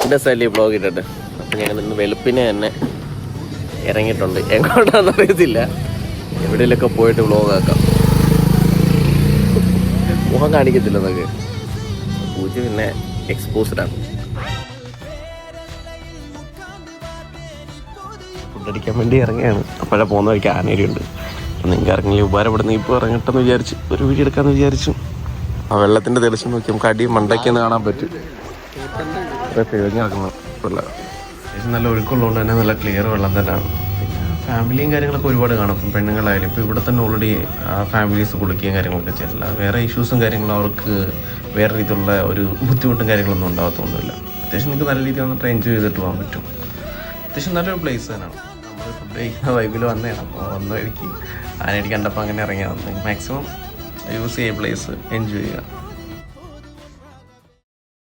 എൻ്റെ സ്ഥലം ബ്ലോഗ് ഇട്ടിട്ട്. അപ്പം ഞങ്ങൾ ഇന്ന് വെളുപ്പിനെ തന്നെ ഇറങ്ങിയിട്ടുണ്ട്. എങ്ങോട്ടാണെന്ന് അറിയത്തില്ല. എവിടെയെങ്കിലൊക്കെ പോയിട്ട് വ്ളോഗ് ആക്കാം. മുഖം കാണിക്കത്തില്ല എന്നൊക്കെ. പൂജ പിന്നെ എക്സ്പോസ്ഡാണ്. ഫുഡടിക്കാൻ വേണ്ടി ഇറങ്ങിയാണ്. അപ്പോഴേ പോകുന്ന വഴിക്ക് ആനേരിയുണ്ട്. അപ്പം നിങ്ങൾക്ക് ഇറങ്ങില്ല ഉപകാരപ്പെടുന്ന ഇപ്പോൾ ഇറങ്ങട്ടെന്ന് വിചാരിച്ചു. ഒരു വീഡിയോ എടുക്കാമെന്ന് വിചാരിച്ചു. ആ വെള്ളത്തിൻ്റെ തെളിച്ചം നോക്കി നമുക്ക് അടി മണ്ടയ്ക്കെന്ന് കാണാൻ പറ്റും. പിഴഞ്ഞ് നടക്കണം. കുഴപ്പമില്ല. അത്യാവശ്യം നല്ല ഒഴുക്കുള്ളതുകൊണ്ട് തന്നെ നല്ല ക്ലിയർ വെള്ളം തന്നെയാണ്. പിന്നെ ഫാമിലിയും കാര്യങ്ങളൊക്കെ ഒരുപാട് കാണും. ഇപ്പം പെണ്ണുങ്ങളായാലും ഇപ്പോൾ ഇവിടെ തന്നെ ഓൾറെഡി ഫാമിലീസ് കൊടുക്കുകയും കാര്യങ്ങളൊക്കെ ചെയ്യില്ല. വേറെ ഇഷ്യൂസും കാര്യങ്ങളും അവർക്ക് വേറെ രീതിയിലുള്ള ഒരു ബുദ്ധിമുട്ടും കാര്യങ്ങളൊന്നും ഉണ്ടാകത്തൊന്നുമില്ല. അത്യാവശ്യം നിങ്ങൾക്ക് നല്ല രീതിയിൽ വന്നിട്ട് എൻജോയ് ചെയ്തിട്ട് പോകാൻ പറ്റും. അത്യാവശ്യം നല്ലൊരു പ്ലേസ് തന്നെയാണ്. നമ്മൾ ഫുഡ് കഴിക്കുന്ന വൈബിൽ വന്നതാണ്. അപ്പോൾ വന്ന വഴിക്ക് ആനയടി കണ്ടപ്പോൾ അങ്ങനെ ഇറങ്ങിയാൽ മാക്സിമം യൂസ് ചെയ്യുക, പ്ലേസ് എൻജോയ് ചെയ്യുക.